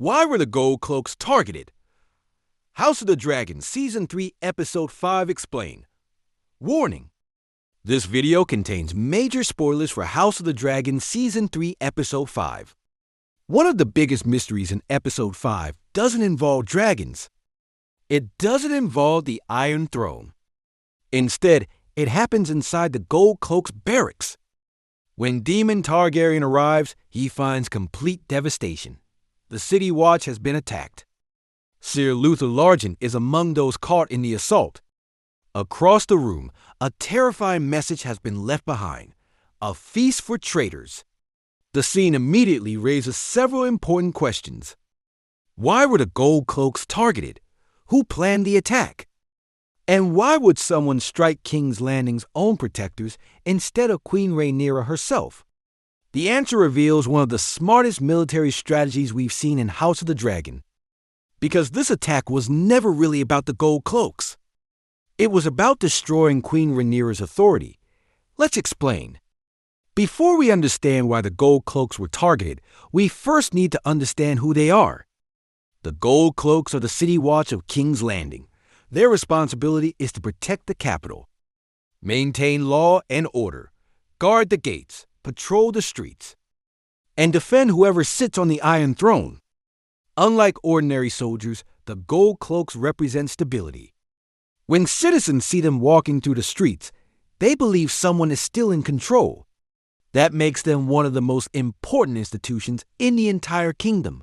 Why were the Gold Cloaks targeted? House of the Dragon Season 3 Episode 5 explained. Warning: this video contains major spoilers for House of the Dragon Season 3 Episode 5. One of the biggest mysteries in Episode 5 doesn't involve dragons. It doesn't involve the Iron Throne. Instead, it happens inside the Gold Cloaks barracks. When Daemon Targaryen arrives, he finds complete devastation. The City Watch has been attacked. Sir Luthor Largent is among those caught in the assault. Across the room, a terrifying message has been left behind: a feast for traitors. The scene immediately raises several important questions. Why were the Gold Cloaks targeted? Who planned the attack? And why would someone strike King's Landing's own protectors instead of Queen Rhaenyra herself? The answer reveals one of the smartest military strategies we've seen in House of the Dragon. Because this attack was never really about the Gold Cloaks. It was about destroying Queen Rhaenyra's authority. Let's explain. Before we understand why the Gold Cloaks were targeted, we first need to understand who they are. The Gold Cloaks are the City Watch of King's Landing. Their responsibility is to protect the capital, maintain law and order, guard the gates, patrol the streets, and defend whoever sits on the Iron Throne. Unlike ordinary soldiers, the Gold Cloaks represent stability. When citizens see them walking through the streets, they believe someone is still in control. That makes them one of the most important institutions in the entire kingdom.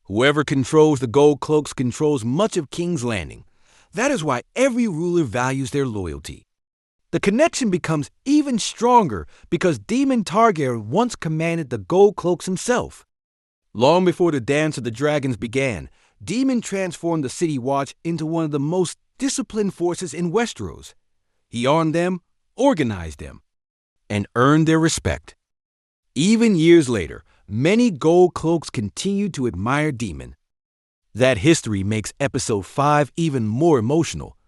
Whoever controls the Gold Cloaks controls much of King's Landing. That is why every ruler values their loyalty. The connection becomes even stronger because Daemon Targaryen once commanded the Gold Cloaks himself. Long before the Dance of the Dragons began, Daemon transformed the City Watch into one of the most disciplined forces in Westeros. He armed them, organized them, and earned their respect. Even years later, many Gold Cloaks continued to admire Daemon. That history makes Episode 5 even more emotional.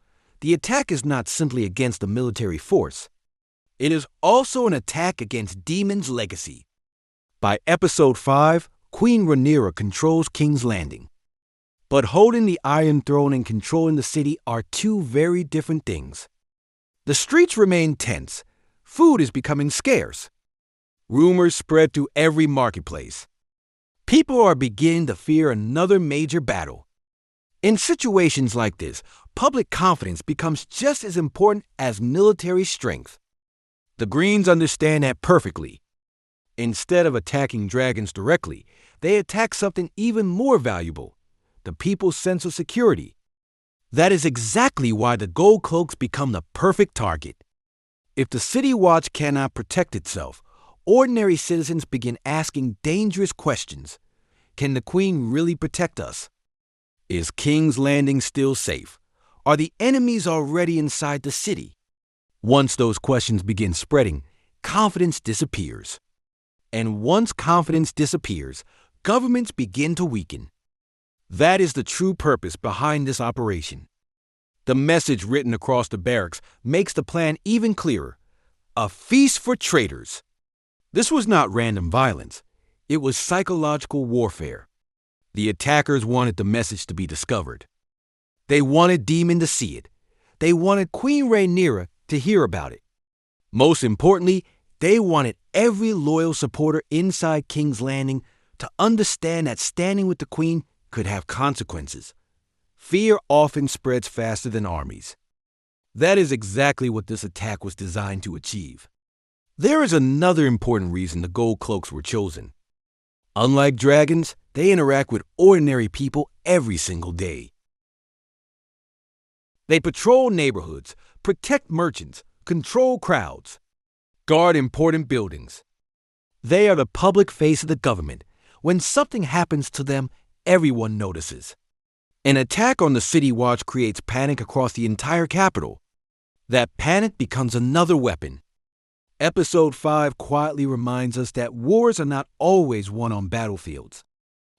The attack is not simply against the military force. It is also an attack against Daemon's legacy. By Episode 5, Queen Rhaenyra controls King's Landing. But holding the Iron Throne and controlling the city are two very different things. The streets remain tense. Food is becoming scarce. Rumors spread through every marketplace. People are beginning to fear another major battle. In situations like this, public confidence becomes just as important as military strength. The Greens understand that perfectly. Instead of attacking dragons directly, they attack something even more valuable: the people's sense of security. That is exactly why the Gold Cloaks become the perfect target. If the City Watch cannot protect itself, ordinary citizens begin asking dangerous questions. Can the Queen really protect us? Is King's Landing still safe? Are the enemies already inside the city? Once those questions begin spreading, confidence disappears. And once confidence disappears, governments begin to weaken. That is the true purpose behind this operation. The message written across the barracks makes the plan even clearer: a feast for traitors. This was not random violence. It was psychological warfare. The attackers wanted the message to be discovered. They wanted Daemon to see it. They wanted Queen Rhaenyra to hear about it. Most importantly, they wanted every loyal supporter inside King's Landing to understand that standing with the Queen could have consequences. Fear often spreads faster than armies. That is exactly what this attack was designed to achieve. There is another important reason the Gold Cloaks were chosen. Unlike dragons, they interact with ordinary people every single day. They patrol neighborhoods, protect merchants, control crowds, guard important buildings. They are the public face of the government. When something happens to them, everyone notices. An attack on the City Watch creates panic across the entire capital. That panic becomes another weapon. Episode 5 quietly reminds us that wars are not always won on battlefields.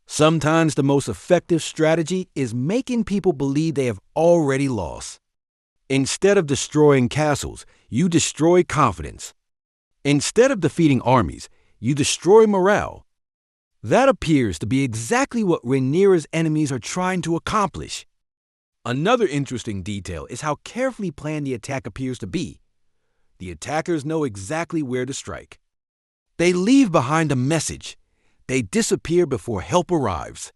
Sometimes the most effective strategy is making people believe they have already lost. Instead of destroying castles, you destroy confidence. Instead of defeating armies, you destroy morale. That appears to be exactly what Rhaenyra's enemies are trying to accomplish. Another interesting detail is how carefully planned the attack appears to be. The attackers know exactly where to strike. They leave behind a message. They disappear before help arrives.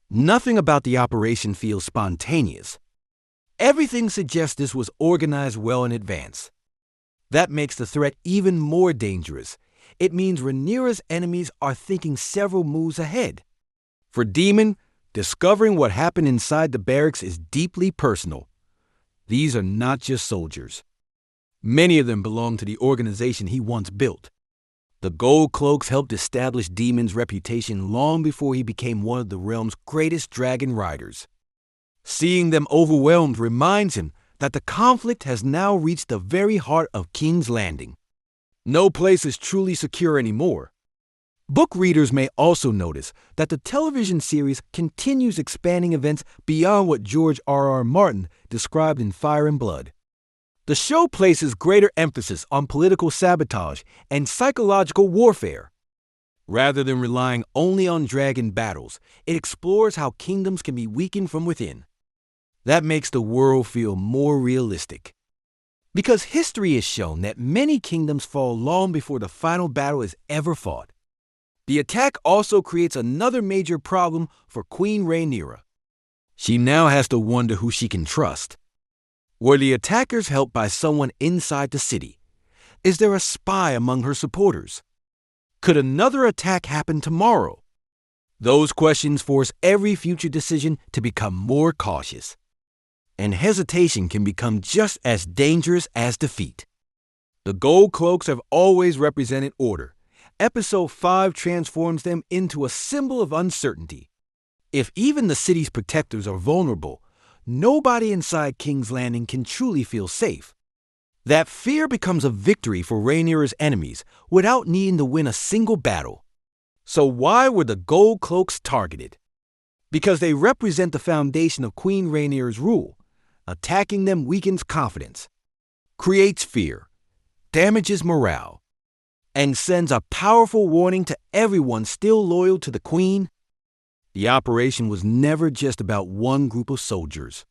Nothing about the operation feels spontaneous. Everything suggests this was organized well in advance. That makes the threat even more dangerous. It means Rhaenyra's enemies are thinking several moves ahead. For Daemon, discovering what happened inside the barracks is deeply personal. These are not just soldiers. Many of them belong to the organization he once built. The Gold Cloaks helped establish Daemon's reputation long before he became one of the realm's greatest dragon riders. Seeing them overwhelmed reminds him that the conflict has now reached the very heart of King's Landing. No place is truly secure anymore. Book readers may also notice that the television series continues expanding events beyond what George R.R. Martin described in Fire and Blood. The show places greater emphasis on political sabotage and psychological warfare. Rather than relying only on dragon battles, it explores how kingdoms can be weakened from within. That makes the world feel more realistic. Because history has shown that many kingdoms fall long before the final battle is ever fought. The attack also creates another major problem for Queen Rhaenyra. She now has to wonder who she can trust. Were the attackers helped by someone inside the city? Is there a spy among her supporters? Could another attack happen tomorrow? Those questions force every future decision to become more cautious. And hesitation can become just as dangerous as defeat. The Gold Cloaks have always represented order. Episode 5 transforms them into a symbol of uncertainty. If even the city's protectors are vulnerable, nobody inside King's Landing can truly feel safe. That fear becomes a victory for Rhaenyra's enemies without needing to win a single battle. So why were the Gold Cloaks targeted? Because they represent the foundation of Queen Rhaenyra's rule. Attacking them weakens confidence, creates fear, damages morale, and sends a powerful warning to everyone still loyal to the Queen. The operation was never just about one group of soldiers.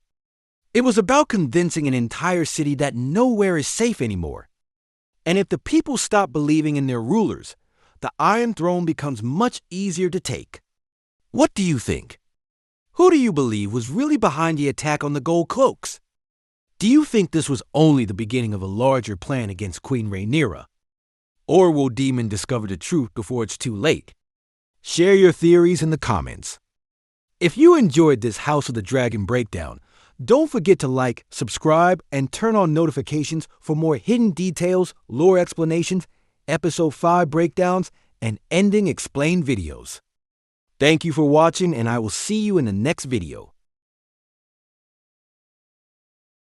It was about convincing an entire city that nowhere is safe anymore. And if the people stop believing in their rulers, the Iron Throne becomes much easier to take. What do you think? Who do you believe was really behind the attack on the Gold Cloaks? Do you think this was only the beginning of a larger plan against Queen Rhaenyra? Or will Daemon discover the truth before it's too late? Share your theories in the comments. If you enjoyed this House of the Dragon breakdown, don't forget to like, subscribe, and turn on notifications for more hidden details, lore explanations, Episode 5 breakdowns, and ending explained videos. Thank you for watching, and I will see you in the next video.